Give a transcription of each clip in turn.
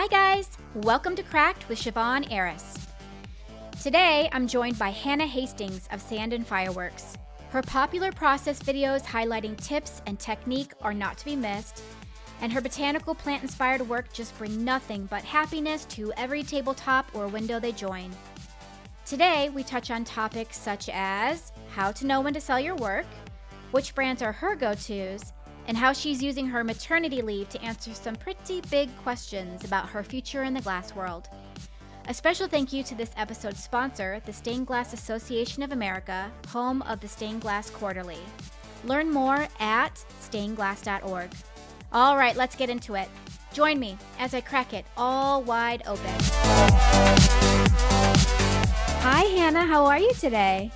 Hi guys, welcome to Cracked with Siobhan Aris. Today I'm joined by Hanna Hastings of SandandFireworks. Her popular process videos highlighting tips and technique are not to be missed, and her botanical plant-inspired work just bring nothing but happiness to every tabletop or window they join. Today we touch on topics such as how to know when to sell your work, which brands are her go-tos, and how she's using her maternity leave to answer some pretty big questions about her future in the glass world. A special thank you to this episode's sponsor, the Stained Glass Association of America, home of the Stained Glass Quarterly. Learn more at stainedglass.org. All right, let's get into it. Join me as I crack it all wide open. Hi, Hanna. How are you today?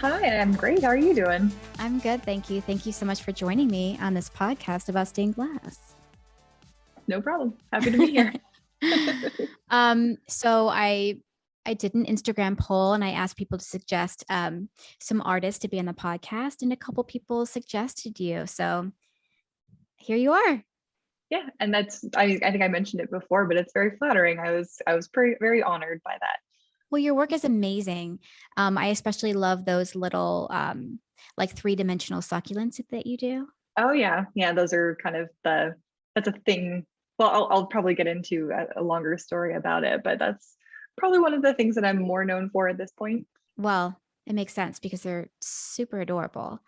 Hi, I'm great. How are you doing? I'm good, thank you. Thank you so much for joining me on this podcast about stained glass. No problem. Happy to be here. So I did an Instagram poll and I asked people to suggest some artists to be on the podcast, and a couple people suggested you. So here you are. Yeah, and that's I think I mentioned it before, but it's very flattering. I was very honored by that. Well, your work is amazing. I especially love those little like 3-dimensional succulents that you do. Oh yeah, those are kind of that's a thing. Well, I'll probably get into a longer story about it, but that's probably one of the things that I'm more known for at this point. Well, it makes sense because they're super adorable.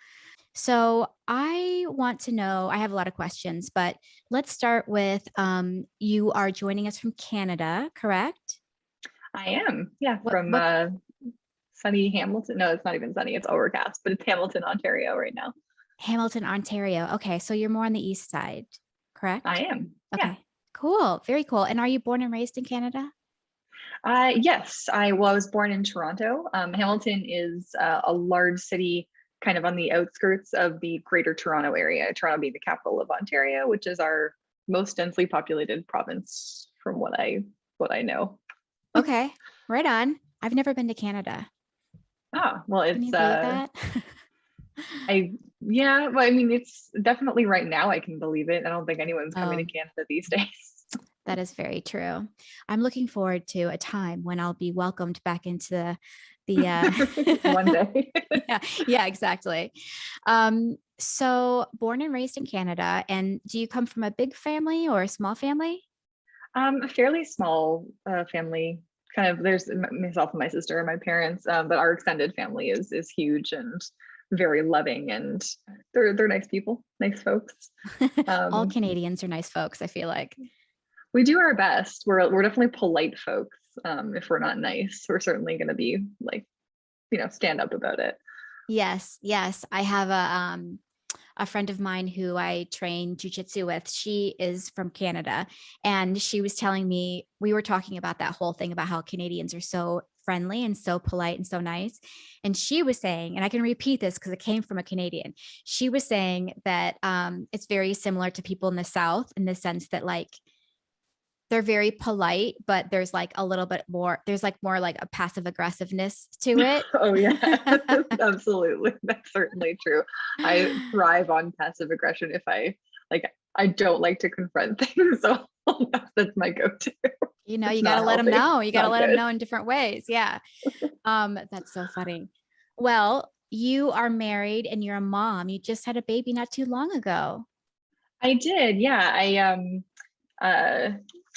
So I want to know, I have a lot of questions, but let's start with you are joining us from Canada, correct? I am, yeah, from sunny Hamilton. No, it's not even sunny, it's overcast, but it's Hamilton, Ontario right now. Hamilton, Ontario. Okay, so you're more on the east side, correct? I am. Okay, yeah. Cool. Very cool. And are you born and raised in Canada? Yes, I was born in Toronto. Hamilton is a large city kind of on the outskirts of the Greater Toronto area, Toronto being the capital of Ontario, which is our most densely populated province from what I know. Okay, right on. I've never been to Canada. Oh, well, Can you believe that? Well, I mean, it's definitely right now I can believe it. I don't think anyone's coming to Canada these days. That is very true. I'm looking forward to a time when I'll be welcomed back into the one day. yeah, exactly. So born and raised in Canada, and do you come from a big family or a small family? A fairly small family. Kind of, there's myself and my sister and my parents, but our extended family is huge and very loving, and they're nice people, nice folks. All Canadians are nice folks, I feel like. We do our best. We're definitely polite folks. If we're not nice, we're certainly going to be like, stand up about it. Yes. I have a friend of mine who I train jujitsu with. She is from Canada, and she was telling me, we were talking about that whole thing about how Canadians are so friendly and so polite and so nice. And she was saying, and I can repeat this because it came from a Canadian. She was saying that it's very similar to people in the South in the sense that like they're very polite, but there's like a little bit more, there's like more like a passive aggressiveness to it. Oh yeah, absolutely. That's certainly true. I thrive on passive aggression. If I don't like to confront things. So that's my go-to. You got to let them know. You got to let them know in different ways. Yeah. That's so funny. Well, you are married and you're a mom. You just had a baby not too long ago. I did. Yeah.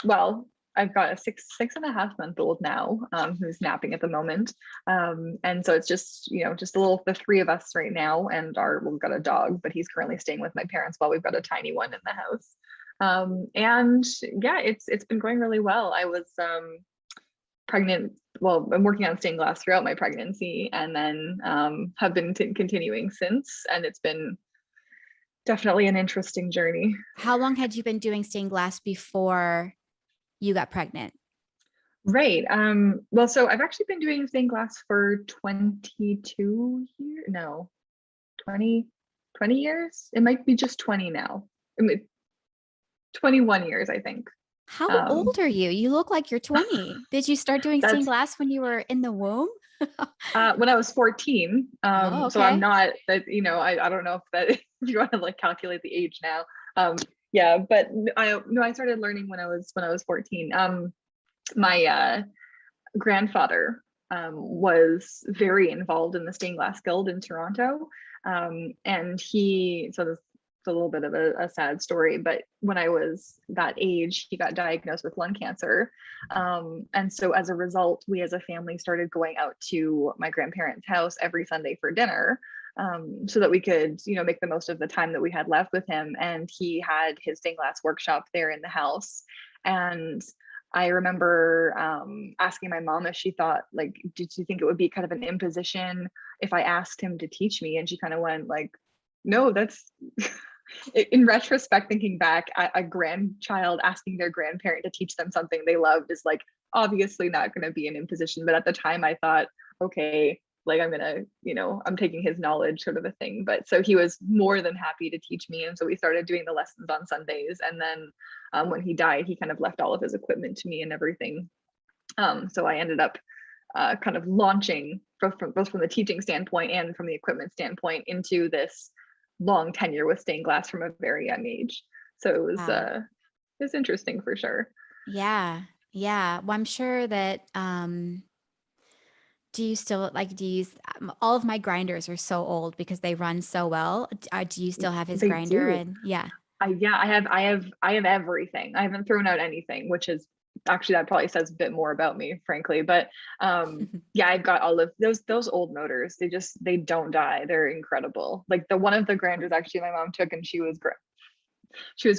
Well, I've got a 6.5-month-old now, who's napping at the moment. And so it's just the three of us right now, and we've got a dog, but he's currently staying with my parents while we've got a tiny one in the house. And yeah, it's been going really well. I was pregnant. Well, I'm working on stained glass throughout my pregnancy, and then have been continuing since, and it's been definitely an interesting journey. How long had you been doing stained glass before you got pregnant? Right. Well, so I've actually been doing stained glass for 22 years. No, 20 years. It might be just 20 now. 21 years, I think. How old are you? You look like you're 20. Did you start doing stained glass when you were in the womb? When I was 14. Okay. So I'm not that, I don't know if you want to like calculate the age now. Yeah, but I started learning when I was 14. My grandfather was very involved in the stained glass guild in Toronto. And so this is a little bit of a sad story, but when I was that age, he got diagnosed with lung cancer. And so as a result, we as a family started going out to my grandparents' house every Sunday for dinner, so that we could, make the most of the time that we had left with him. And he had his stained glass workshop there in the house. And I remember asking my mom if she thought, like, did she think it would be kind of an imposition if I asked him to teach me? And she kind of went like, no, that's in retrospect, thinking back, a grandchild asking their grandparent to teach them something they loved is like obviously not going to be an imposition. But at the time I thought, okay, like I'm taking his knowledge, sort of a thing. But so he was more than happy to teach me. And so we started doing the lessons on Sundays. And then when he died, he kind of left all of his equipment to me and everything. So I ended up kind of launching both from the teaching standpoint and from the equipment standpoint into this long tenure with stained glass from a very young age. So it was interesting for sure. Yeah. Yeah. Well, I'm sure that, do you still all of my grinders are so old because they run so well. Do you still have his They grinder? do. And yeah. I have everything. I haven't thrown out anything, which is actually, that probably says a bit more about me, frankly. But yeah, I've got all of those old motors. They don't die. They're incredible. Like one of the grinders actually my mom took, and she was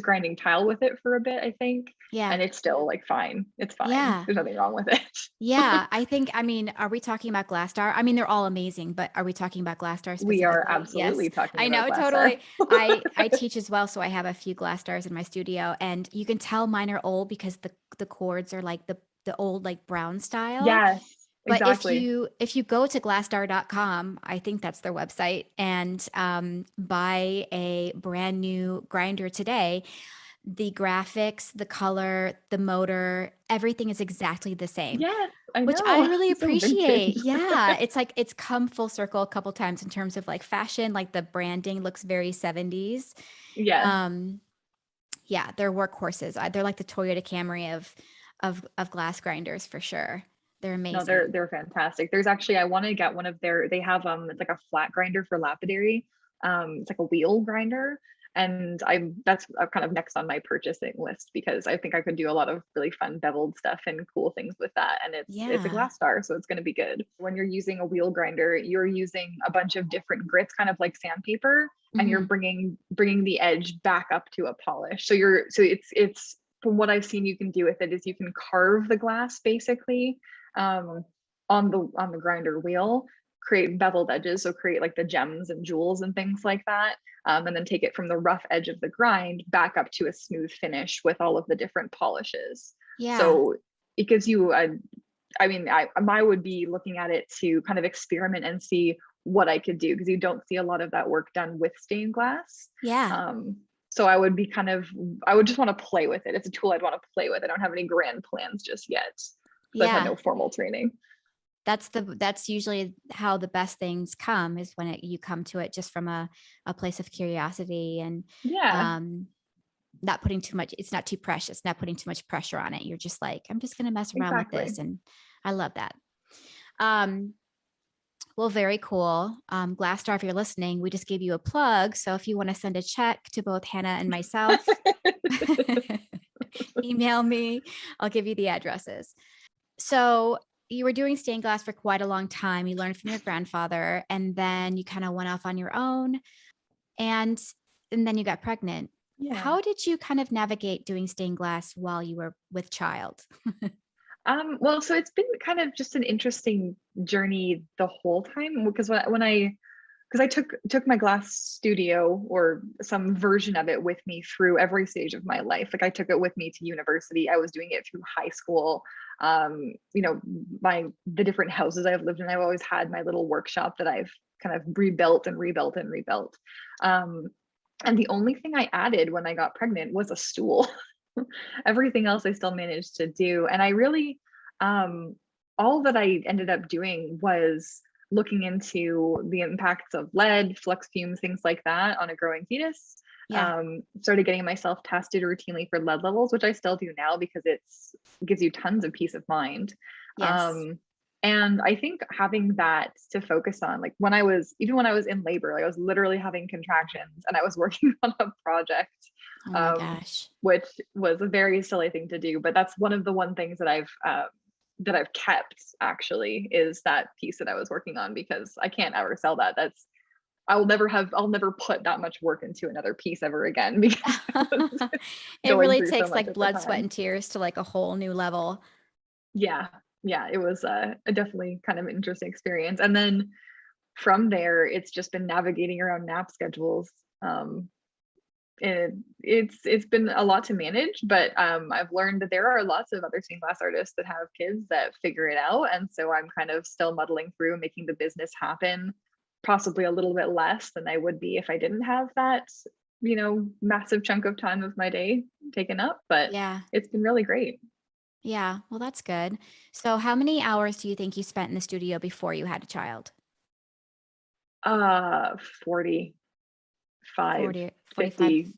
grinding tile with it for a bit, I think. Yeah. And it's still like fine. It's fine. Yeah. There's nothing wrong with it. Yeah. Are we talking about Glastar? I mean, they're all amazing, but are we talking about Glastar specifically? We are Yes. absolutely talking I about know, Glastar. totally. I teach as well, so I have a few Glastars in my studio, and you can tell mine are old because the cords are like the old like brown style. Yes. But Exactly. if you go to glastar.com, I think that's their website, and buy a brand new grinder today, the graphics, the color, the motor, everything is exactly the same, Yes, I which I know. really It's so appreciate. vintage. Yeah, it's like it's come full circle a couple times in terms of like fashion, like the branding looks very 70s. Yes. Yeah, they're workhorses. They're like the Toyota Camry of glass grinders for sure. They're No, amazing. they're fantastic. There's actually, I want to get one of they have it's like a flat grinder for lapidary. It's like a wheel grinder. And that's kind of next on my purchasing list, because I think I could do a lot of really fun beveled stuff and cool things with that. And it's a Yeah. Glastar, so it's going to be good. When you're using a wheel grinder, you're using a bunch of different grits, kind of like sandpaper, and you're bringing the edge back up to a polish. So it's from what I've seen you can do with it is you can carve the glass basically on the grinder wheel, create beveled edges, so create like the gems and jewels and things like that, and then take it from the rough edge of the grind back up to a smooth finish with all of the different polishes. Yeah. So it gives you I would be looking at it to kind of experiment and see what I could do, because you don't see a lot of that work done with stained glass. Yeah. So I would just want to play with it. It's a tool I'd want to play with. I don't have any grand plans just yet. I've had no formal training. That's usually how the best things come, is when you come to it just from a place of curiosity, and not putting too much, it's not too precious, not putting too much pressure on it. You're just like, I'm just going to mess around with this. And I love that. Well, very cool. Glastar, if you're listening, we just gave you a plug. So if you want to send a check to both Hanna and myself, email me. I'll give you the addresses. So you were doing stained glass for quite a long time. You learned from your grandfather, and then you kind of went off on your own, and then you got pregnant. Yeah. How did you kind of navigate doing stained glass while you were with child? Well, so it's been kind of just an interesting journey the whole time, because I took my glass studio, or some version of it, with me through every stage of my life. Like I took it with me to university. I was doing it through high school. The different houses I've lived in, I've always had my little workshop that I've kind of rebuilt and rebuilt and rebuilt. And the only thing I added when I got pregnant was a stool. Everything else I still managed to do. And I really, all that I ended up doing was looking into the impacts of lead, flux fumes, things like that on a growing fetus. Yeah. Started getting myself tested routinely for lead levels, which I still do now because it gives you tons of peace of mind. Yes. And I think having that to focus on, like even when I was in labor, like I was literally having contractions and I was working on a project, Oh my gosh. which was a very silly thing to do. But that's one things that I've kept actually, is that piece that I was working on, because I can't ever sell that. I'll never put that much work into another piece ever again because I was It going really through so takes much like at the blood, sweat, time. and tears to like a whole new level. Yeah. Yeah. It was a definitely kind of interesting experience. And then from there, it's just been navigating around nap schedules. And it's been a lot to manage, but I've learned that there are lots of other stained glass artists that have kids that figure it out. And so I'm kind of still muddling through making the business happen, possibly a little bit less than I would be if I didn't have that, massive chunk of time of my day taken up. But Yeah. it's been really great. Yeah. Well, that's good. So, how many hours do you think you spent in the studio before you had a child? 45, 40, 45. 50,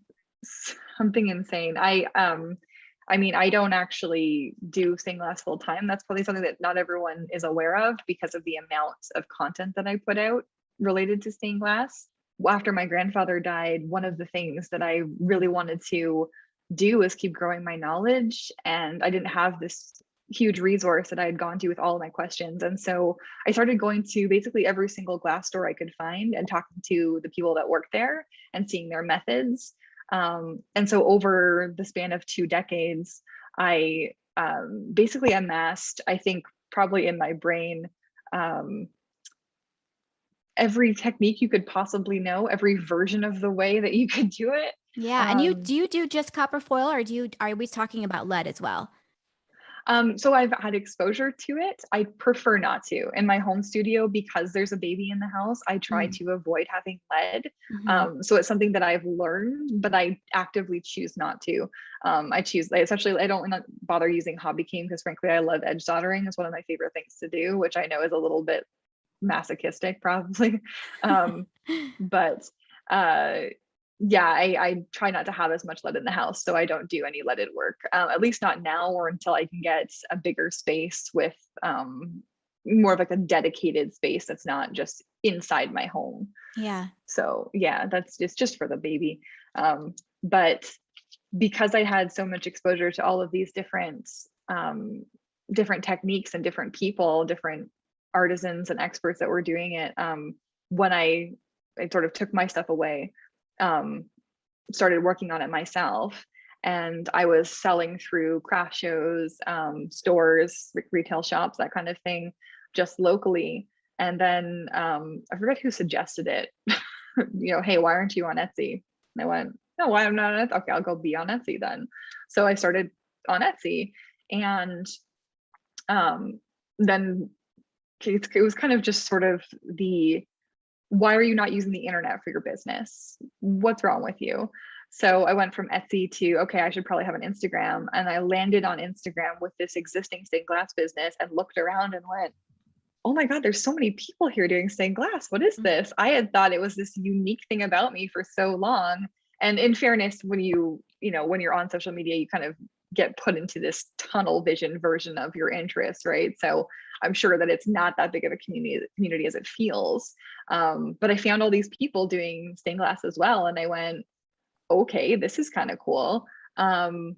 something insane. I mean, I don't actually do stained glass full time. That's probably something that not everyone is aware of because of the amount of content that I put out related to stained glass. After my grandfather died, one of the things that I really wanted to do was keep growing my knowledge, and I didn't have this huge resource that I had gone to with all of my questions. And so I started going to basically every single glass store I could find and talking to the people that work there and seeing their methods. And so over the span of 2 decades, I basically amassed, I think, probably in my brain, um, every technique you could possibly know, every version of the way that you could do it. Yeah. And Um, do you do just copper foil, or are we talking about lead as well? So I've had exposure to it. I prefer not to. In my home studio, because there's a baby in the house, I try Mm. to avoid having lead. Hmm. So it's something that I've learned, but I actively choose not to. Especially, I don't not bother using hobby cane because frankly, I love edge soldering. It's one of my favorite things to do, which I know is a little bit masochistic probably. Um, but uh, yeah, I try not to have as much lead in the house, so I don't do any leaded work, at least not now or until I can get a bigger space with more of like a dedicated space that's not just inside my home. Yeah. So yeah, that's just for the baby. But because I had so much exposure to all of these different techniques and different people, different artisans and experts that were doing it, when I sort of took my stuff away, um, started working on it myself, and I was selling through craft shows, stores, retail shops, that kind of thing, just locally. And then I forget who suggested it. Hey, why aren't you on Etsy? And I went, no, why am I not on Etsy? Okay, I'll go be on Etsy then. So I started on Etsy, and then it was kind of just sort of why are you not using the internet for your business? What's wrong with you? So I went from Etsy to, okay, I should probably have an Instagram. And I landed on Instagram with this existing stained glass business and looked around and went, oh my God, there's so many people here doing stained glass. What is this? I had thought it was this unique thing about me for so long. And in fairness, when when you're on social media, you kind of get put into this tunnel vision version of your interests, right? So I'm sure that it's not that big of a community as it feels. But I found all these people doing stained glass as well. And I went, okay, this is kind of cool. And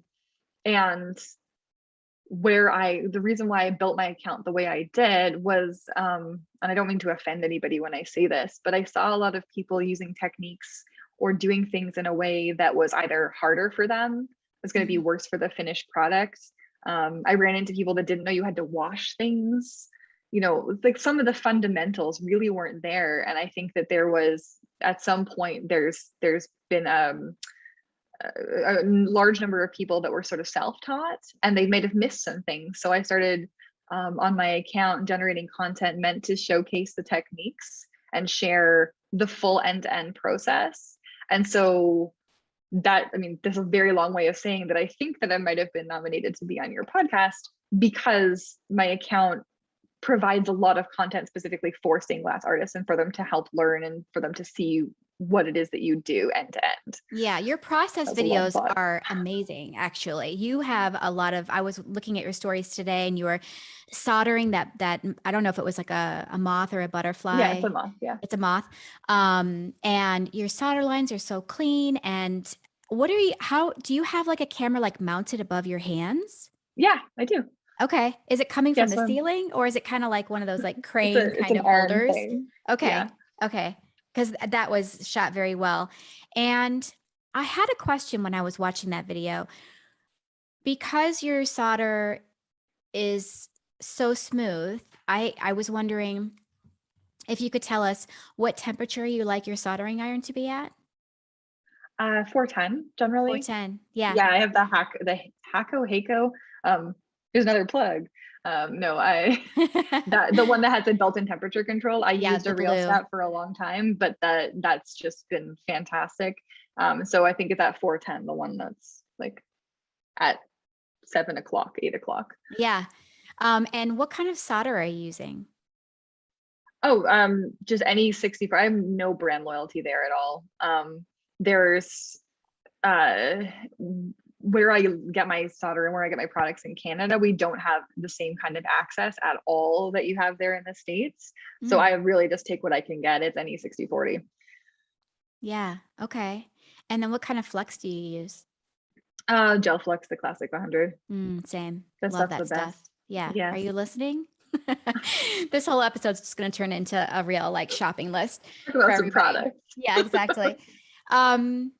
the reason why I built my account the way I did was, and I don't mean to offend anybody when I say this, but I saw a lot of people using techniques or doing things in a way that was either harder for them, was going to be Mhm. worse for the finished product. I ran into people that didn't know you had to wash things. Like some of the fundamentals really weren't there. And I think that there was, at some point, there's been a large number of people that were sort of self-taught, and they might have missed some things. So I started on my account generating content meant to showcase the techniques and share the full end-to-end process. And so this is a very long way of saying that I think that I might have been nominated to be on your podcast because my account provides a lot of content specifically for stained glass artists and for them to help learn and for them to see what it is that you do end to end. Yeah, your process That's a long videos thought. are amazing, actually. You have a lot of, I was looking at your stories today and you were soldering that I don't know if it was like a moth or a Yeah, it's butterfly. a month. Yeah. It's a moth. And your solder lines are so clean. And how do you have like a camera like mounted above your hands? Yeah, I do. Okay. Is it coming Yeah, from the so ceiling or is it kind of like one of those like it's crane kind an of arm holders? thing. Okay. Yeah. Okay. Because that was shot very well. And I had a question when I was watching that video. Because your solder is so smooth, I was wondering if you could tell us what temperature you like your soldering iron to be at. 410 generally. 410. Yeah. Yeah, I have the Hakko. Here's another plug. No, I the one that has a built-in temperature control. I Yeah, used the a blue. rheostat for a long time, but that's just been fantastic. So I think it's at 410, the one that's like at 7 o'clock, 8 o'clock. Yeah. And what kind of solder are you using? Oh, just any 64. I have no brand loyalty there at all. There's uh where I get my solder and where I get my products in Canada, we don't have the same kind of access at all that you have there in the States. So Mm, I really just take what I can get. It's any 60/40. yeah. Okay. And then what kind of flux do you use? Gel Flux, the classic 100. Same. That Love stuff's the that stuff. best. Yeah. Are Yes. you listening? This whole episode's just going to turn into a real like shopping list Talk for about some everybody. products. Yeah, exactly. Um,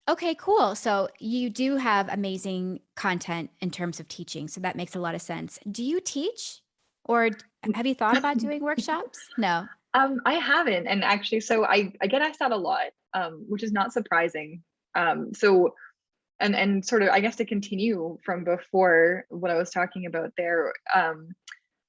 okay, cool. So you do have amazing content in terms of teaching. So that makes a lot of sense. Do you teach or have you thought about doing workshops? No. I haven't, and actually, so I get asked that a lot, which is not surprising. So and sort of, I guess, to continue from before what I was talking about there,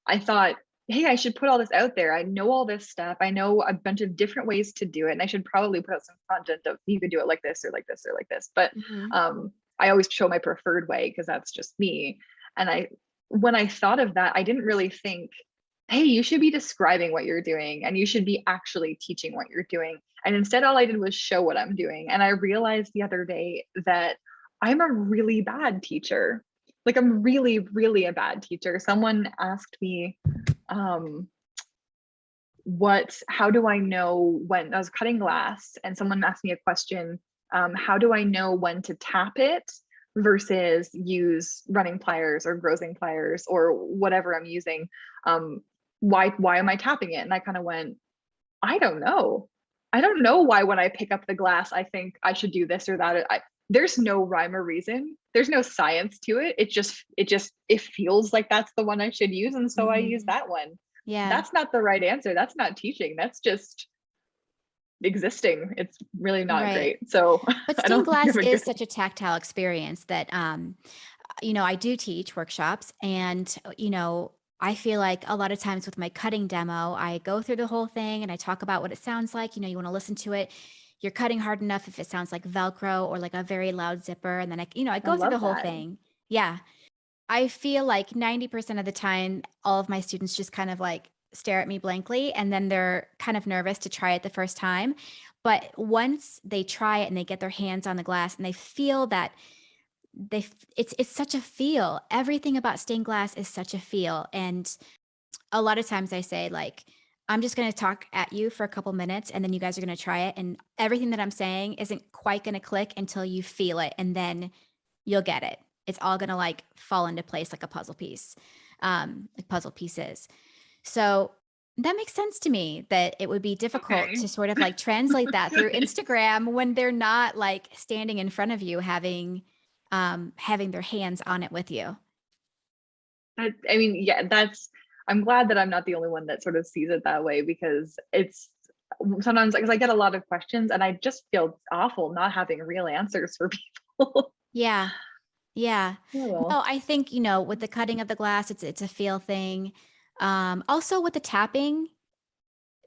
I thought, hey, I should put all this out there. I know all this stuff. I know a bunch of different ways to do it, and I should probably put out some content of you could do it like this or like this or like this. But Hmm. I always show my preferred way because that's just me. And when I thought of that, I didn't really think, hey, you should be describing what you're doing and you should be actually teaching what you're doing. And instead, all I did was show what I'm doing. And I realized the other day that I'm a really bad teacher. Like, I'm really, really a bad teacher. Someone asked me, um, how do I know when I was cutting glass and someone asked me a question, how do I know when to tap it versus use running pliers or grazing pliers or whatever I'm using? Why am I tapping it? And I kind of went, I don't know. I don't know why when I pick up the glass, I think I should do this or that. There's no rhyme or reason. There's no science to it. It feels like that's the one I should use. And so I use Hmm. that one. Yeah. That's not the right answer. That's not teaching. That's just existing. It's really not Right. great. So But I stained don't think glass I'm a is good. such a tactile experience that, I do teach workshops and, I feel like a lot of times with my cutting demo, I go through the whole thing and I talk about what it sounds like. You want to listen to it. You're cutting hard enough if it sounds like Velcro or like a very loud zipper. And then I I go through the love whole that. thing. Yeah. I feel like 90% of the time, all of my students just kind of like stare at me blankly and then they're kind of nervous to try it the first time. But once they try it and they get their hands on the glass and they feel that it's such a feel. Everything about stained glass is such a feel. And a lot of times I say like, I'm just going to talk at you for a couple minutes and then you guys are going to try it. And everything that I'm saying isn't quite going to click until you feel it. And then you'll get it. It's all going to like fall into place like a puzzle piece, like puzzle pieces. So that makes sense to me that it would be difficult Okay. to sort of like translate that through Instagram when they're not like standing in front of you having their hands on it with you. I mean, yeah, I'm glad that I'm not the only one that sort of sees it that way because it's sometimes because I get a lot of questions and I just feel awful not having real answers for people. Yeah. Yeah. Oh well. No, I think, with the cutting of the glass, it's a feel thing. Also with the tapping,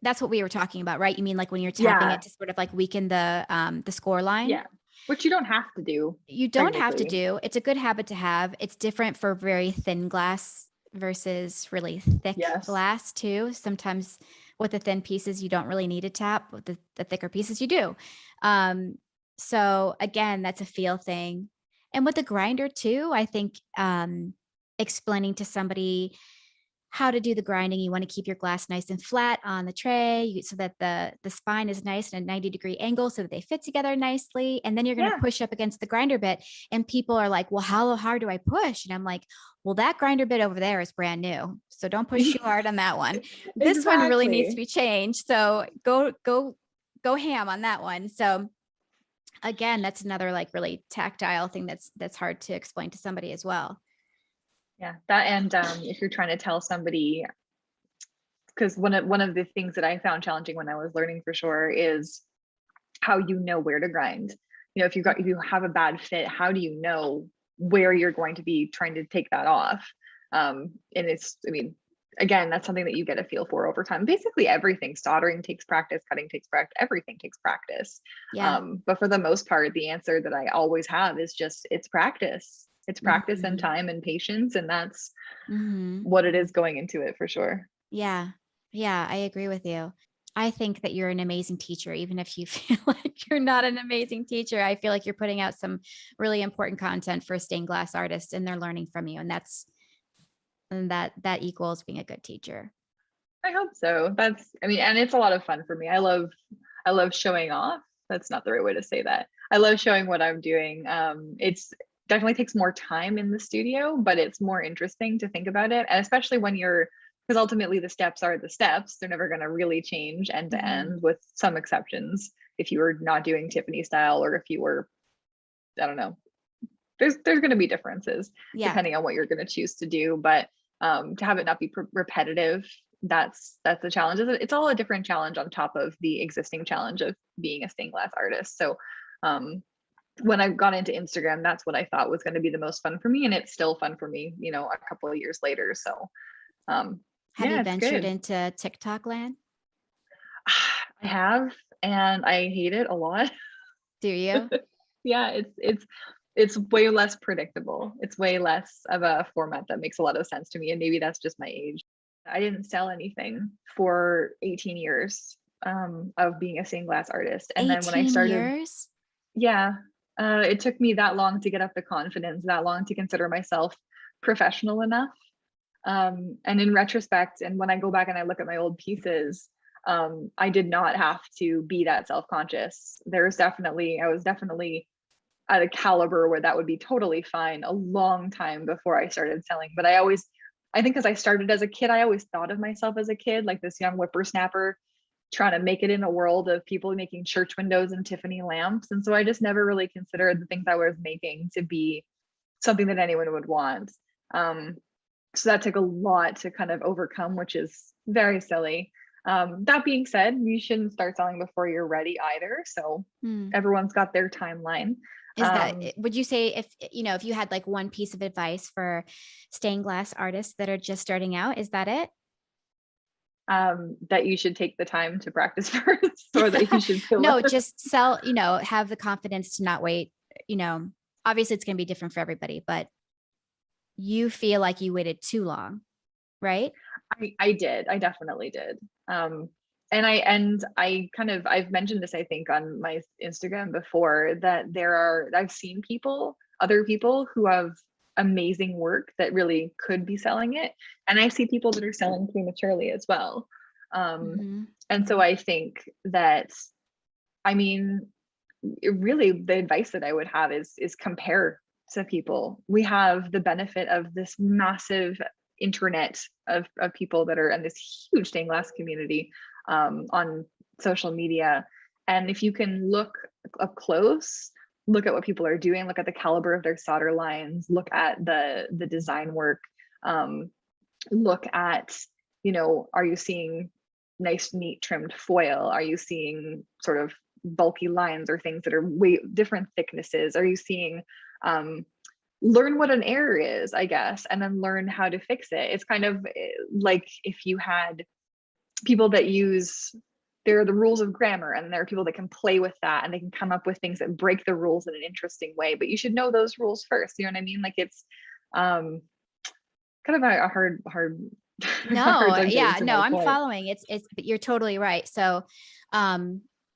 that's what we were talking about, right? You mean like when you're tapping it Yeah, to sort of like weaken the score line? yeah. Which you don't have to do You don't have to technically. do. It's a good habit to have. It's different for very thin glass versus really thick Yes. glass too. Sometimes with the thin pieces, you don't really need a tap. With the thicker pieces, you do. So again, that's a feel thing. And with the grinder too, I think explaining to somebody how to do the grinding, you want to keep your glass nice and flat on the tray so that the spine is nice and a 90-degree angle so that they fit together nicely. And then you're going to Yeah, push up against the grinder bit. And people are like, well, how hard do I push? And I'm like, well, that grinder bit over there is brand new. So don't push too hard on that one. This one really needs to exactly. be changed. So go ham on that one. So again, that's another like really tactile thing that's hard to explain to somebody as well. Yeah, that and if you're trying to tell somebody, because one of the things that I found challenging when I was learning for sure is how you know where to grind. You know, if you have a bad fit, how do you know where you're going to be trying to take that off? And it's, I mean, again, that's something that you get a feel for over time. Basically everything, soldering takes practice, cutting takes practice, everything takes practice. Yeah. But for the most part, the answer that I always have is just it's practice. It's practice and Mhm. time and patience. And that's Mhm. what it is going into it for sure. Yeah. Yeah, I agree with you. I think that you're an amazing teacher, even if you feel like you're not an amazing teacher. I feel like you're putting out some really important content for stained glass artists and they're learning from you. And that equals being a good teacher. I hope so. That's, I mean, and it's a lot of fun for me. I love showing off. That's not the right way to say that. I love showing what I'm doing. It's definitely takes more time in the studio, but it's more interesting to think about it. And especially when you're, because ultimately the steps are the steps. They're never going to really change end to Mhm. end, with some exceptions. If you were not doing Tiffany style, or if you were, I don't know, there's going to be differences Yeah. depending on what you're going to choose to do, but to have it not be repetitive, that's the challenge. It's all a different challenge on top of the existing challenge of being a stained glass artist. So um when I got into Instagram, that's what I thought was going to be the most fun for me, and it's still fun for me, you know, a couple of years later. So um Have you yeah, it's ventured good. into TikTok land? I have, and I hate it a lot. Do you? Yeah, it's way less predictable. It's way less of a format that makes a lot of sense to me, and maybe that's just my age. I didn't sell anything for 18 years of being a stained glass artist, and then when I 18 started, years? yeah, it took me that long to get up the confidence, that long to consider myself professional enough. And in retrospect, and when I go back and I look at my old pieces, I did not have to be that self-conscious. I was definitely at a caliber where that would be totally fine a long time before I started selling. But I think, as I started as a kid, I always thought of myself as a kid, like this young whippersnapper trying to make it in a world of people making church windows and Tiffany lamps. And so I just never really considered the things I was making to be something that anyone would want. Um, so that took a lot to kind of overcome, which is very silly. That being said, you shouldn't start selling before you're ready either. So Hmm. everyone's got their timeline. Is that, would you say if you had like one piece of advice for stained glass artists that are just starting out, is that it? That you should take the time to practice first, or that you should feel No, just sell, have the confidence to not wait, you know, obviously it's going to be different for everybody, but you feel like you waited too long, right? I did. I definitely did. And I kind of, I've mentioned this, I think, on my Instagram before, that I've seen other people who have amazing work that really could be selling it. And I see people that are selling prematurely as well. Um, Mm-hmm. and so I think that, I mean, really the advice that I would have is compare to people. We have the benefit of this massive internet of people that are in this huge stained glass community on social media. And if you can look up close, look at what people are doing, look at the caliber of their solder lines, look at the design work, um, look at, you know, are you seeing nice, neat, trimmed foil? Are you seeing sort of bulky lines or things that are way different thicknesses? Are you seeing, learn what an error is, I guess, and then learn how to fix it? It's kind of like if you had people that use, there are the rules of grammar, and there are people that can play with that and they can come up with things that break the rules in an interesting way, but you should know those rules first. You know what I mean? Like it's um kind of a hard or No, getting yeah, to no, my I'm point. following. But you're totally right. So,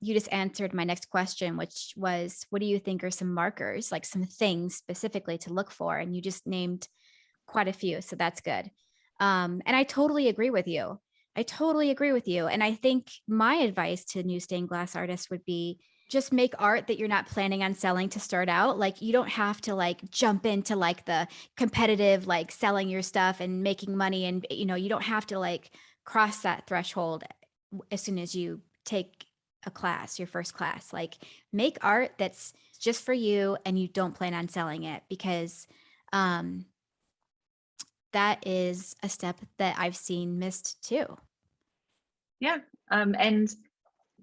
you just answered my next question, which was, what do you think are some markers, like some things specifically to look for? And you just named quite a few. So that's good. And I totally agree with you. I totally agree with you. And I think my advice to new stained glass artists would be just make art that you're not planning on selling to start out. Like you don't have to like jump into like the competitive, like selling your stuff and making money. And, you don't have to like cross that threshold as soon as you take a class, your first class. Like make art that's just for you and you don't plan on selling it because, um, that is a step that I've seen missed too. Yeah. And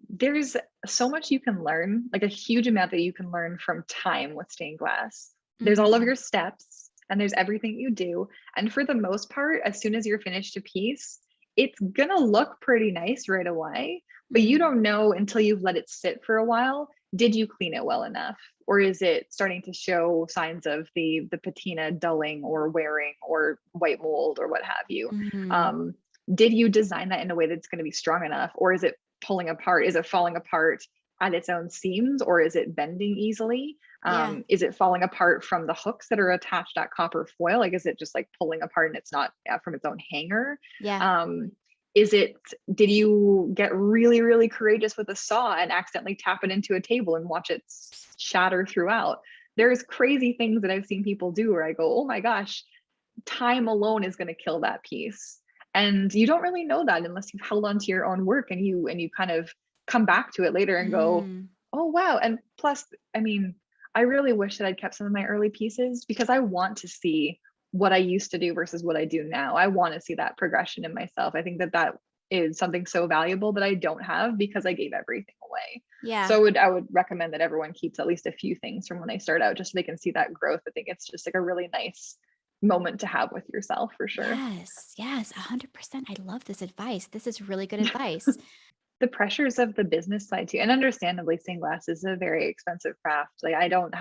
there's so much you can learn, like a huge amount that you can learn from time with stained glass. There's all of Mhm. your steps and there's everything you do. And for the most part, as soon as you're finished a piece, it's gonna look pretty nice right away, but you Mhm. don't know until you've let it sit for a while. Did you clean it well enough? Or is it starting to show signs of the patina dulling or wearing or white mold or what have you? Mhm. Um, did you design that in a way that's going to be strong enough? Or is it pulling apart? Is it falling apart at its own seams or is it bending easily? Yeah. Is it falling apart from the hooks that are attached at copper foil? Like, is it just like pulling apart and it's not from its own hanger? Yeah. Um, did you get really, really courageous with a saw and accidentally tap it into a table and watch it shatter throughout? There's crazy things that I've seen people do where I go, oh my gosh, time alone is going to kill that piece. And you don't really know that unless you've held on to your own work and you kind of come back to it later and go, Mm. oh wow. And plus, I mean, I really wish that I'd kept some of my early pieces because I want to see what I used to do versus what I do now. I want to see that progression in myself. I think that that is something so valuable that I don't have because I gave everything away. Yeah. So I would recommend that everyone keeps at least a few things from when they start out just so they can see that growth. I think it's just like a really nice moment to have with yourself for sure. Yes. Yes. 100%. I love this advice. This is really good advice. The pressures of the business side too, and understandably stained glass is a very expensive craft. Like I didn't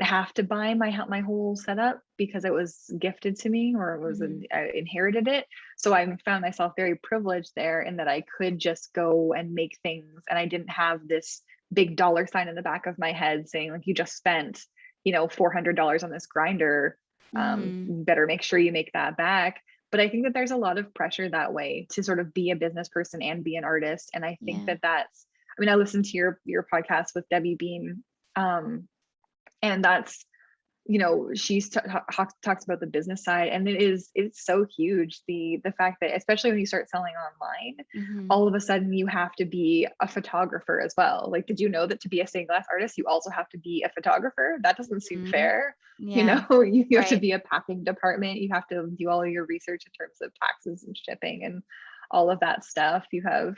have to buy my whole setup because it was gifted to me or Mhm. I inherited it. So I found myself very privileged there in that I could just go and make things and I didn't have this big dollar sign in the back of my head saying like you just spent, $400 on this grinder. Mhm. Better make sure you make that back. But I think that there's a lot of pressure that way to sort of be a business person and be an artist. And I think Yeah. that I mean, I listened to your podcast with Debbie Beam. And that's she's talks about the business side and it's so huge, the fact that especially when you start selling online, Mhm. all of a sudden you have to be a photographer as well. Like, did you know that to be a stained glass artist you also have to be a photographer? That doesn't seem Mhm. fair. Yeah. You have to Right. be a packing department, you have to do all of your research in terms of taxes and shipping and all of that stuff. You have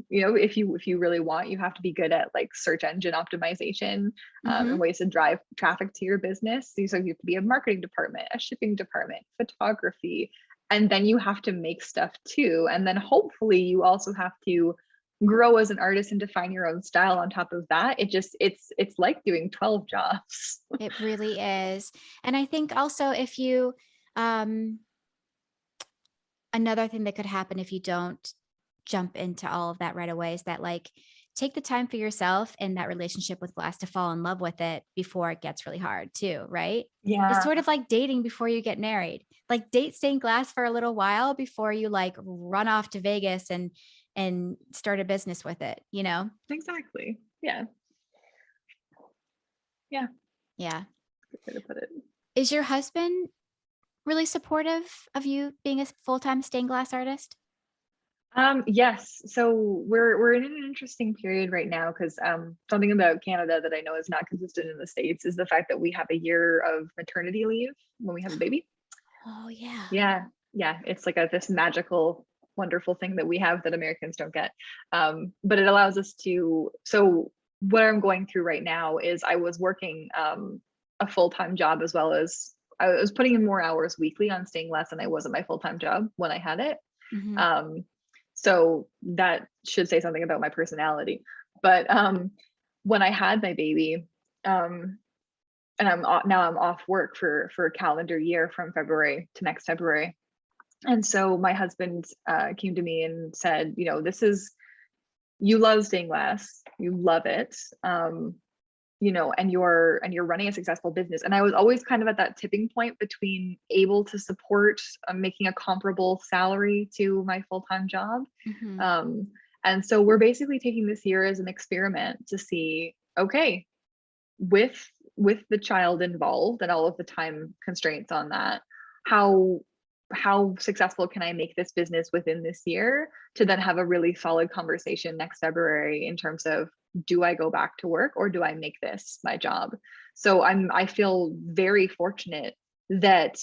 if you really want, you have to be good at like search engine optimization, and Mhm. ways to drive traffic to your business. So you have to be a marketing department, a shipping department, photography, and then you have to make stuff too. And then hopefully you also have to grow as an artist and define your own style on top of that. It's like doing 12 jobs. It really is. And I think also if you, um, another thing that could happen if you don't jump into all of that right away is that like take the time for yourself and that relationship with glass to fall in love with it before it gets really hard too, right? It's Yeah, sort of like dating before you get married. Like date stained glass for a little while before you like run off to Vegas and start a business with it, you know? exactly. Yeah, yeah, Yeah. good way to put it. Is your husband really supportive of you being a full-time stained glass artist? Yes. So we're in an interesting period right now because something about Canada that I know is not consistent in the States is the fact that we have a year of maternity leave when we have a baby. Oh yeah. Yeah, yeah, it's like this magical, wonderful thing that we have that Americans don't get. But it allows us to. So what I'm going through right now is I was working a full-time job as well as I was putting in more hours weekly on staying less than I was at my full-time job when I had it. Mhm. Um, so that should say something about my personality. But when I had my baby, and now I'm off work for a calendar year from February to next February. And so my husband came to me and said, you know, you love stained glass, you love it. You know, and you're running a successful business. And I was always kind of at that tipping point between able to support making a comparable salary to my full-time job. And so we're basically taking this year as an experiment to see, okay, with the child involved and all of the time constraints on that, how successful can I make this business within this year, to then have a really solid conversation next February in terms of, do I go back to work or do I make this my job? So I feel very fortunate that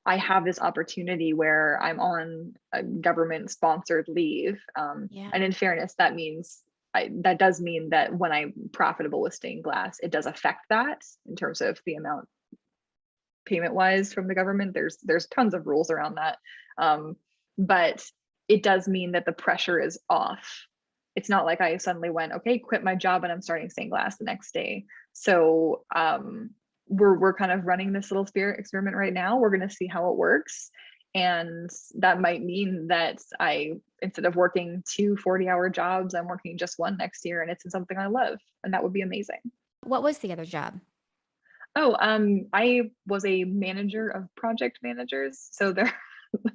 I have this opportunity where I'm on a government sponsored leave. And in fairness, that does mean that when I'm profitable with stained glass, it does affect that in terms of the amount payment wise from the government. There's tons of rules around that. But it does mean that the pressure is off. It's not like I suddenly went, okay, quit my job and I'm starting stained glass the next day. So we're kind of running this little experiment right now. We're going to see how it works. And that might mean that instead of working 2 40-hour jobs, I'm working just one next year, and it's in something I love. And that would be amazing. What was the other job? Oh, I was a manager of project managers. So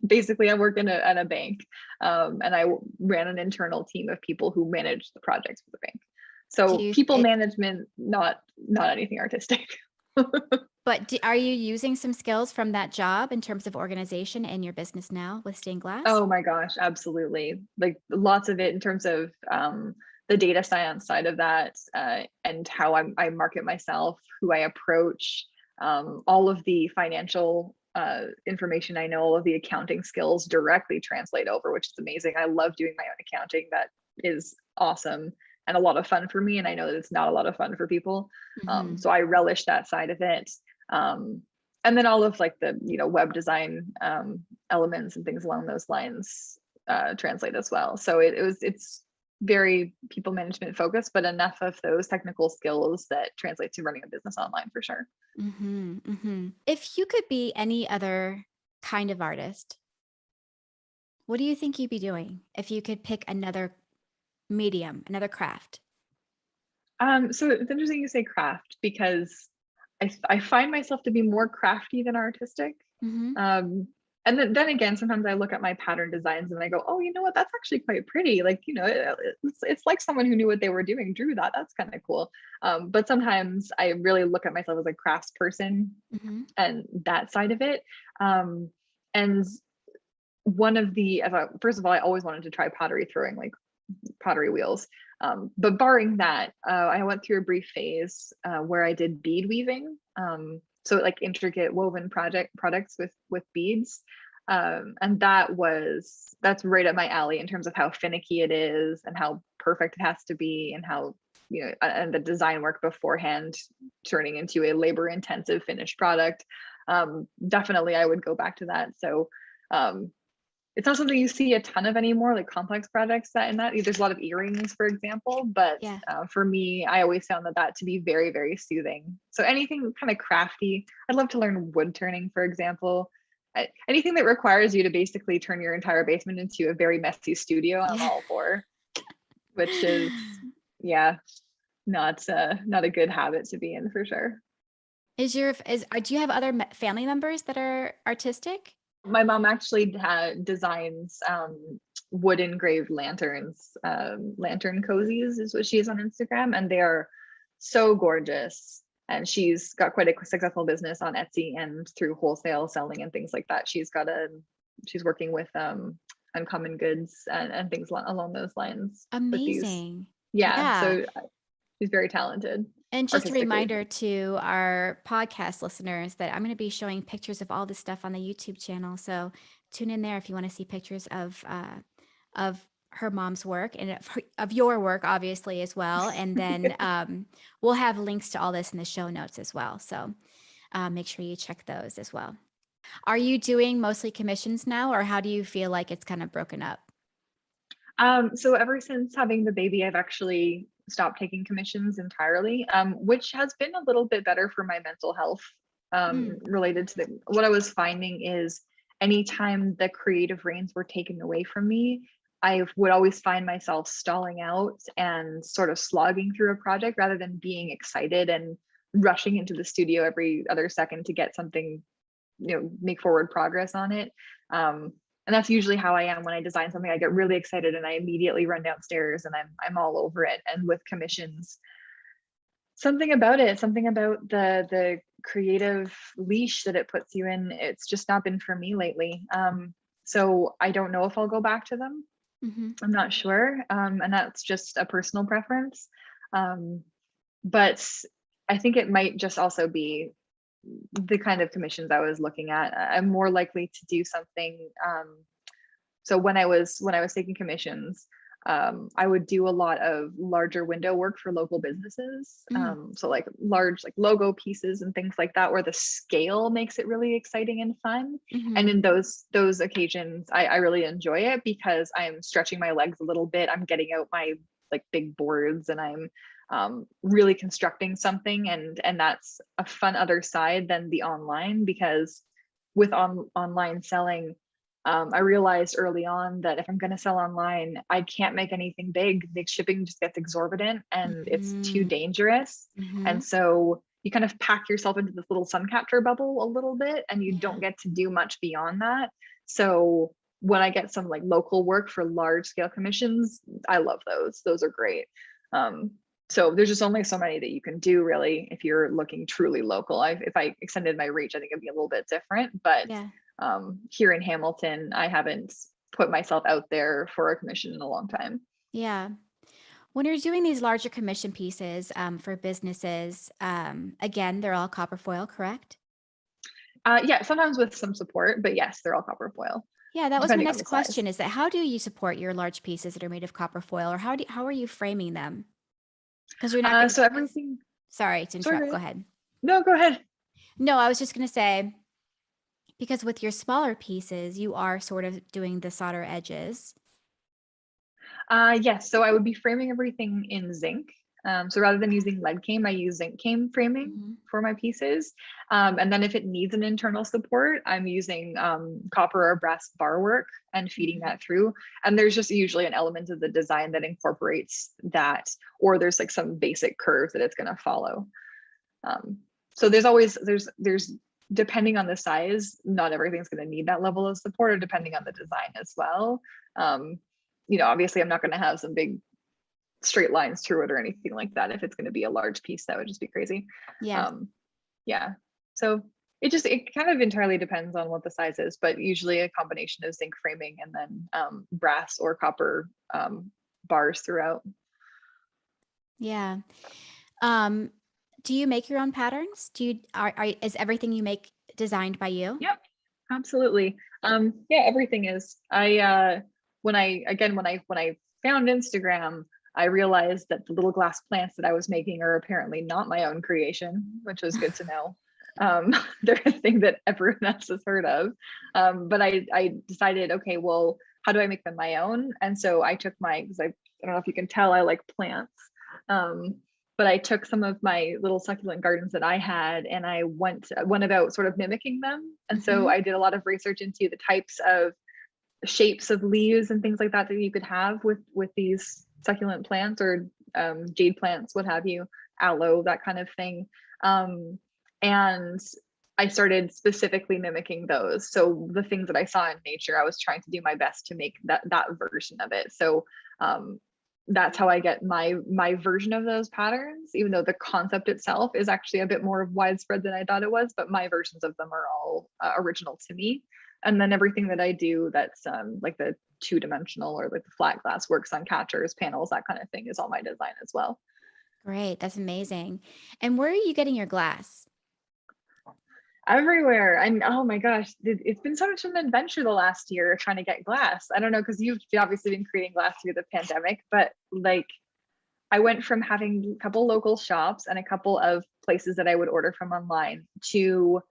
basically I work in a bank, and I ran an internal team of people who managed the projects for the bank. So people management, not anything artistic. But are you using some skills from that job in terms of organization in your business now with stained glass? Oh my gosh, absolutely. Like lots of it in terms of the data science side of that, and how I market myself, who I approach, all of the financial information I know, all of the accounting skills directly translate over, which is amazing. I love doing my own accounting. That is awesome and a lot of fun for me. And I know that it's not a lot of fun for people. So I relish that side of it. And then all of like the, web design elements and things along those lines translate as well. So it's very people management focused, but enough of those technical skills that translate to running a business online for sure. If you could be any other kind of artist, what do you think you'd be doing if you could pick another medium, another craft? So it's interesting you say craft, because I find myself to be more crafty than artistic. And then again, sometimes I look at my pattern designs and I go, oh, you know what, that's actually quite pretty. Like, it's like someone who knew what they were doing drew that. That's kind of cool. But sometimes I really look at myself as a crafts person and that side of it. And one of first of all, I always wanted to try pottery throwing, like pottery wheels. But barring that, I went through a brief phase where I did bead weaving. So like intricate woven products with beads. And that's right up my alley in terms of how finicky it is and how perfect it has to be, and how, and the design work beforehand turning into a labor intensive finished product. Definitely I would go back to that. So it's not something you see a ton of anymore, like complex projects that there's a lot of earrings, for example, but for me, I always found that to be very, very soothing. So anything kind of crafty. I'd love to learn wood turning, for example. Anything that requires you to basically turn your entire basement into a very messy studio, I'm all for, which is, not a good habit to be in for sure. Do you have other family members that are artistic? My mom actually designs wood engraved lanterns. Lantern Cozies is what she is on Instagram, and they are so gorgeous. And she's got quite a successful business on Etsy and through wholesale selling and things like that. She's working with Uncommon Goods and things along those lines. Amazing. So she's very talented. And just a reminder to our podcast listeners that I'm going to be showing pictures of all this stuff on the YouTube channel. So tune in there if you want to see pictures of her mom's work and of your work, obviously, as well. And then we'll have links to all this in the show notes as well. So make sure you check those as well. Are you doing mostly commissions now, or how do you feel like it's kind of broken up? So ever since having the baby, I've actually stopped taking commissions entirely, which has been a little bit better for my mental health related to what I was finding is anytime the creative reins were taken away from me, I would always find myself stalling out and sort of slogging through a project rather than being excited and rushing into the studio every other second to get something, make forward progress on it. And that's usually how I am when I design something. I get really excited and I immediately run downstairs and I'm all over it. And with commissions, something about the creative leash that it puts you in, it's just not been for me lately. So I don't know if I'll go back to them. I'm not sure. And that's just a personal preference. But I think it might just also be the kind of commissions I was looking at. I'm more likely to do something. So when I was taking commissions, I would do a lot of larger window work for local businesses. So like large, like logo pieces and things like that, where the scale makes it really exciting and fun. And in those occasions, I really enjoy it because I'm stretching my legs a little bit. I'm getting out my like big boards and I'm really constructing something. And that's a fun other side than the online, because with online selling, I realized early on that if I'm going to sell online, I can't make anything big. The shipping just gets exorbitant and it's too dangerous. And so you kind of pack yourself into this little sun capture bubble a little bit, and you don't get to do much beyond that. So when I get some like local work for large scale commissions, I love those. Those are great. So there's just only so many that you can do really if you're looking truly local. If I extended my reach, I think it'd be a little bit different, but here in Hamilton, I haven't put myself out there for a commission in a long time. Yeah. When you're doing these larger commission pieces for businesses, again, they're all copper foil, correct? Yeah, sometimes with some support, but yes, they're all copper foil. Yeah, that was my next question, is that how do you support your large pieces that are made of copper foil, or how are you framing them? Because you're not going to. So everything. Sorry to interrupt. Go ahead. No, go ahead. No, I was just going to say, because with your smaller pieces, you are sort of doing the solder edges. Yes, so I would be framing everything in zinc. So rather than using lead came, I use zinc came framing for my pieces. And then if it needs an internal support, I'm using copper or brass bar work and feeding that through. And there's just usually an element of the design that incorporates that, or there's like some basic curve that it's going to follow. So there's depending on the size, not everything's going to need that level of support, or depending on the design as well. Obviously I'm not going to have some big straight lines through it or anything like that. If it's going to be a large piece, that would just be crazy. So it kind of entirely depends on what the size is, but usually a combination of zinc framing and then brass or copper bars throughout. Do you make your own patterns? Is everything you make designed by you? Yep, absolutely. Everything is. When I found Instagram, I realized that the little glass plants that I was making are apparently not my own creation, which was good to know. They're a thing that everyone else has heard of. But I decided, okay, well, how do I make them my own? And so I took because I don't know if you can tell, I like plants. But I took some of my little succulent gardens that I had and I went about sort of mimicking them. And so I did a lot of research into the types of shapes of leaves and things like that you could have with these succulent plants, or jade plants, what have you, aloe, that kind of thing. And I started specifically mimicking those. So the things that I saw in nature, I was trying to do my best to make that version of it. So that's how I get my version of those patterns, even though the concept itself is actually a bit more widespread than I thought it was, but my versions of them are all original to me. And then everything that I do that's like the 2-dimensional or like the flat glass works on catchers, panels, that kind of thing is all my design as well. Great. That's amazing. And where are you getting your glass? Everywhere. And oh my gosh, it's been so much of an adventure the last year trying to get glass. I don't know, because you've obviously been creating glass through the pandemic, but like I went from having a couple local shops and a couple of places that I would order from online to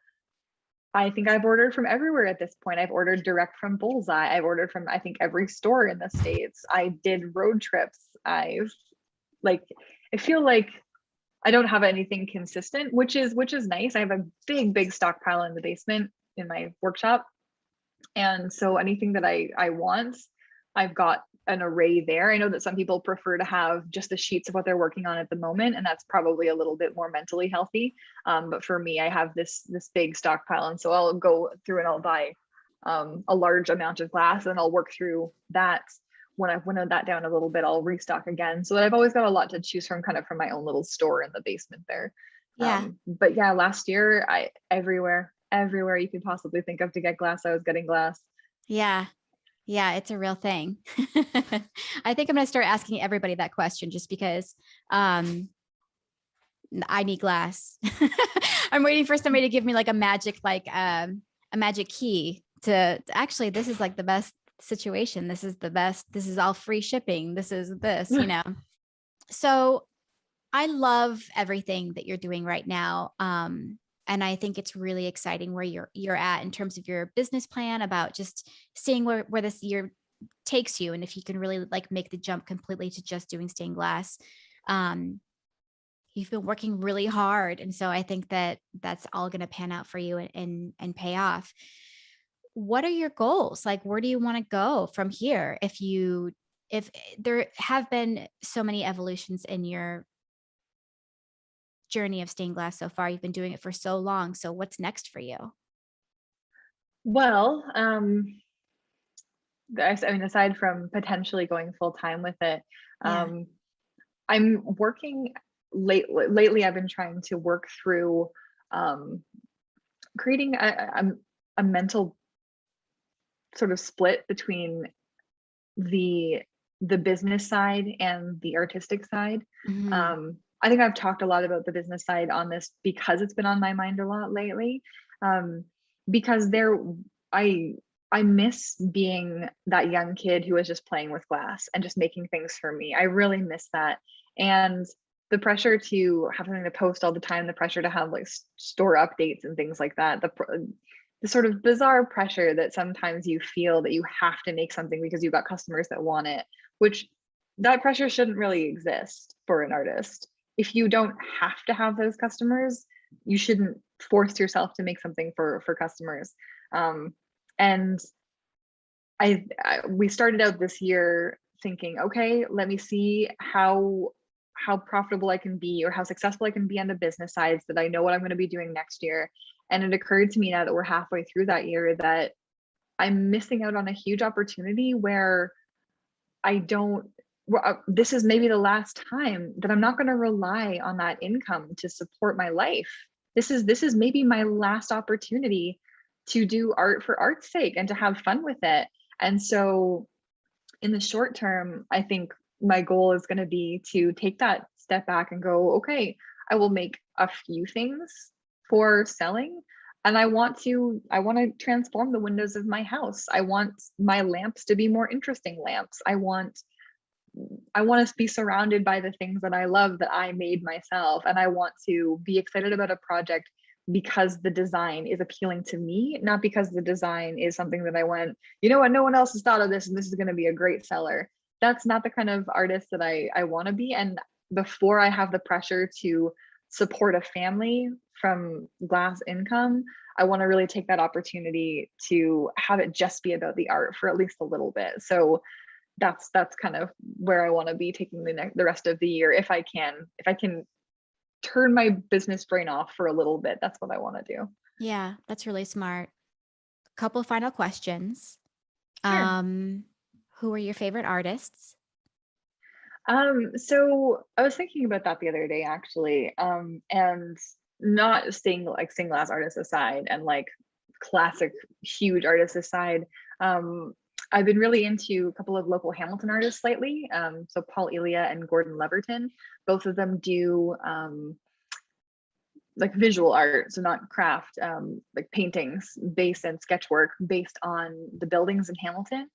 I think I've ordered from everywhere at this point. I've ordered direct from Bullseye. I've ordered from, I think, every store in the States. I did road trips. I feel like I don't have anything consistent, which is nice. I have a big stockpile in the basement in my workshop. And so anything that I want, I've got an array there. I know that some people prefer to have just the sheets of what they're working on at the moment, and that's probably a little bit more mentally healthy. But for me, I have this big stockpile, and so I'll go through and I'll buy a large amount of glass, and I'll work through that. When I've winnowed that down a little bit, I'll restock again. So that I've always got a lot to choose from, kind of from my own little store in the basement there. Yeah. But yeah, last year everywhere you could possibly think of to get glass, I was getting glass. Yeah. Yeah, it's a real thing. I think I'm going to start asking everybody that question just because I need glass. I'm waiting for somebody to give me like a magic key to actually, this is like the best situation. This is the best. This is all free shipping. This is this, you know. So I love everything that you're doing right now. And I think it's really exciting where you're at in terms of your business plan, about just seeing where this year takes you, and if you can really like make the jump completely to just doing stained glass. You've been working really hard, and so I think that that's all going to pan out for you and pay off. What are your goals? Like, where do you want to go from here? If there have been so many evolutions in your journey of stained glass so far, you've been doing it for so long. So what's next for you? Well, I mean, aside from potentially going full time with it, Yeah. I'm working lately. I've been trying to work through creating a mental sort of split between the business side and the artistic side. Mhm. I think I've talked a lot about the business side on this because it's been on my mind a lot lately. Because I miss being that young kid who was just playing with glass and just making things for me. I really miss that. And the pressure to have something to post all the time, the pressure to have like store updates and things like that, the sort of bizarre pressure that sometimes you feel that you have to make something because you've got customers that want it, which that pressure shouldn't really exist for an artist. If you don't have to have those customers, you shouldn't force yourself to make something for customers. And we started out this year thinking, okay, let me see how profitable I can be or how successful I can be on the business side so that I know what I'm going to be doing next year. And it occurred to me now that we're halfway through that year that I'm missing out on a huge opportunity where this is maybe the last time that I'm not going to rely on that income to support my life. This is maybe my last opportunity to do art for art's sake and to have fun with it. And so in the short term, I think my goal is going to be to take that step back and go, okay, I will make a few things for selling. And I want to transform the windows of my house. I want my lamps to be more interesting lamps. I want to be surrounded by the things that I love that I made myself. And I want to be excited about a project because the design is appealing to me, not because the design is something that I went, you know what, no one else has thought of this and this is going to be a great seller. That's not the kind of artist that I want to be. And before I have the pressure to support a family from glass income, I want to really take that opportunity to have it just be about the art for at least a little bit. So that's kind of where I want to be taking the rest of the year. If I can turn my business brain off for a little bit, that's what I want to do. Yeah, that's really smart. Couple final questions. Sure. Who are your favorite artists? So I was thinking about that the other day actually, and not stained glass artists aside and like classic huge artists aside, I've been really into a couple of local Hamilton artists lately. So Paul Elia and Gordon Leverton, both of them do like visual art, so not craft, like paintings based and sketch work based on the buildings in Hamilton.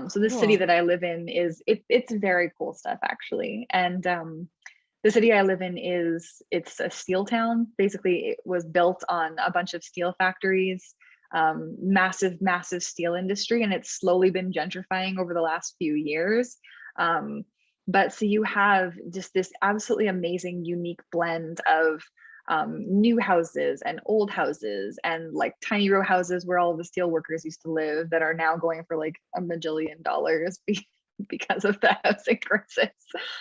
So this city Cool. that I live in it's very cool stuff actually. And the city I live in it's a steel town. Basically, it was built on a bunch of steel factories, massive steel industry, and it's slowly been gentrifying over the last few years. But so you have just this absolutely amazing, unique blend of new houses and old houses and like tiny row houses where all of the steel workers used to live that are now going for like $1 million because of the housing crisis.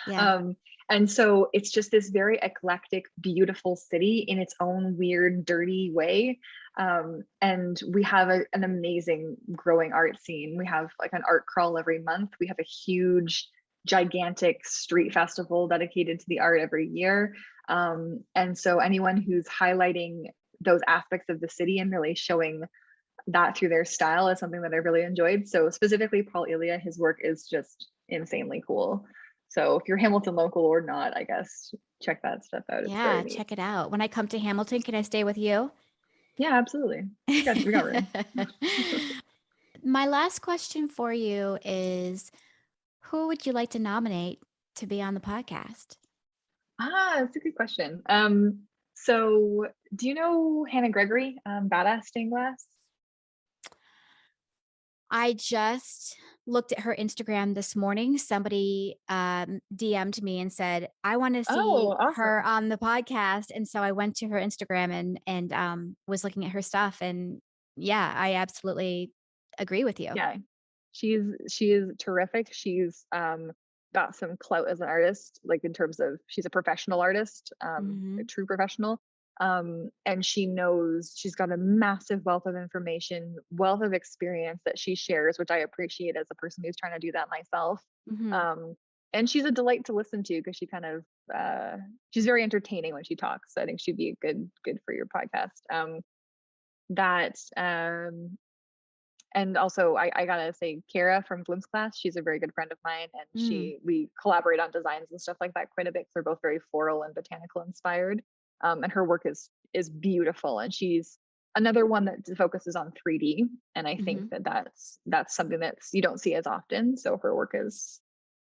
Yeah. And so it's just this very eclectic, beautiful city in its own weird, dirty way. And we have an amazing growing art scene. We have like an art crawl every month. We have a huge, gigantic street festival dedicated to the art every year. And so anyone who's highlighting those aspects of the city and really showing that through their style is something that I really enjoyed. So specifically Paul Elia, his work is just insanely cool. So if you're Hamilton local or not, I guess check that stuff out. It's very Yeah, neat. check it out. When I come to Hamilton, can I stay with you? Yeah, absolutely. We got room. My last question for you is, who would you like to nominate to be on the podcast? That's a good question. So do you know Hannah Gregory, Badass Stained Glass? I just looked at her Instagram this morning. Somebody DM'd me and said, I want to see Awesome. her on the podcast. And so I went to her Instagram and was looking at her stuff. And yeah, I absolutely agree with you. Yeah, she is terrific. She's got some clout as an artist, like in terms of she's a professional artist, a true professional. And she's got a massive wealth of information, wealth of experience that she shares, which I appreciate as a person who's trying to do that myself. And she's a delight to listen to because she kind of she's very entertaining when she talks. So I think she'd be good for your podcast. And also I gotta say Kara from Bloom's class, she's a very good friend of mine, and we collaborate on designs and stuff like that quite a bit. They're both very floral and botanical inspired. And her work is beautiful, and she's another one that focuses on 3D, and I think that's something that you don't see as often. So her work is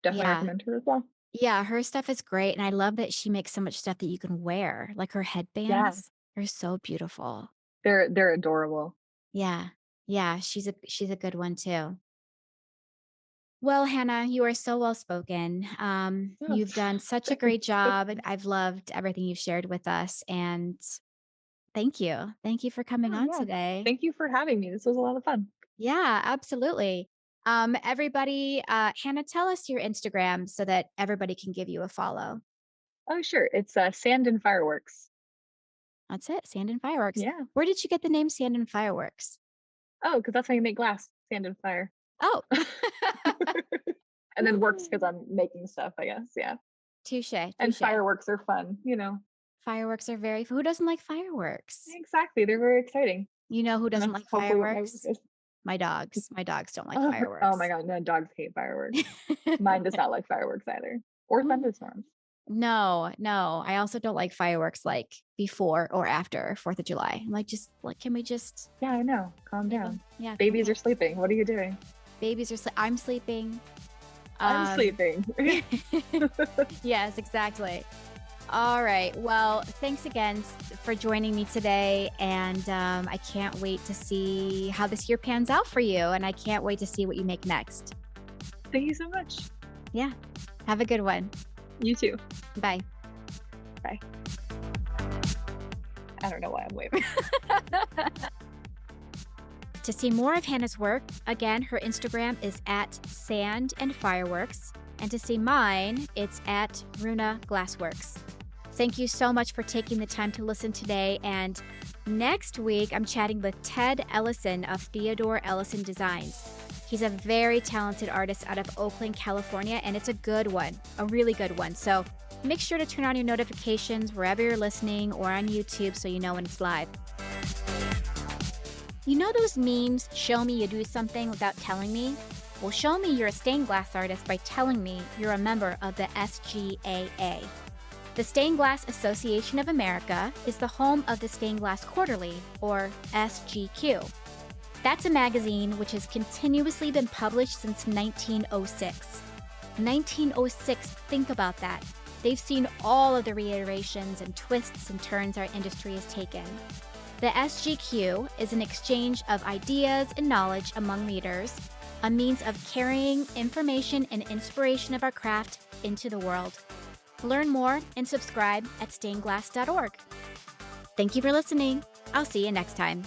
definitely recommend her as well. Yeah, her stuff is great, and I love that she makes so much stuff that you can wear. Like her headbands are so beautiful. They're adorable. Yeah. Yeah, she's a good one too. Well, Hannah, you are so well spoken. You've done such a great job. I've loved everything you've shared with us, and thank you. Thank you for coming on today. Thank you for having me. This was a lot of fun. Yeah, absolutely. Everybody, Hannah, tell us your Instagram so that everybody can give you a follow. Oh, sure. It's SandandFireworks. That's it, SandandFireworks. Yeah. Where did you get the name SandandFireworks? Oh, because that's how you make glass, sand and fire. Oh. And then works because I'm making stuff, I guess. Yeah. Touche. And fireworks are fun, Fireworks are who doesn't like fireworks? Exactly. They're very exciting. You know who doesn't like fireworks? My dogs. My dogs don't like fireworks. Oh my God. No, dogs hate fireworks. Mine does not like fireworks either. Or thunderstorms. No. I also don't like fireworks like before or after 4th of July. I'm like, can we just. Yeah, I know. Calm down. Yeah. Babies are sleeping. What are you doing? Babies are I'm sleeping. I'm sleeping. Yes, exactly. All right. Well, thanks again for joining me today. And I can't wait to see how this year pans out for you. And I can't wait to see what you make next. Thank you so much. Yeah. Have a good one. You too. Bye. Bye. I don't know why I'm waving. To see more of Hannah's work, again, her Instagram is at SandandFireworks. And to see mine, it's at Runa Glassworks. Thank you so much for taking the time to listen today. And next week, I'm chatting with Ted Ellison of Theodore Ellison Designs. He's a very talented artist out of Oakland, California, and it's a good one, a really good one. So make sure to turn on your notifications wherever you're listening or on YouTube so you know when it's live. You know those memes, show me you do something without telling me? Well, show me you're a stained glass artist by telling me you're a member of the SGAA. The Stained Glass Association of America is the home of the Stained Glass Quarterly, or SGQ. That's a magazine which has continuously been published since 1906. 1906, think about that. They've seen all of the reiterations and twists and turns our industry has taken. The SGQ is an exchange of ideas and knowledge among readers, a means of carrying information and inspiration of our craft into the world. Learn more and subscribe at stainedglass.org. Thank you for listening. I'll see you next time.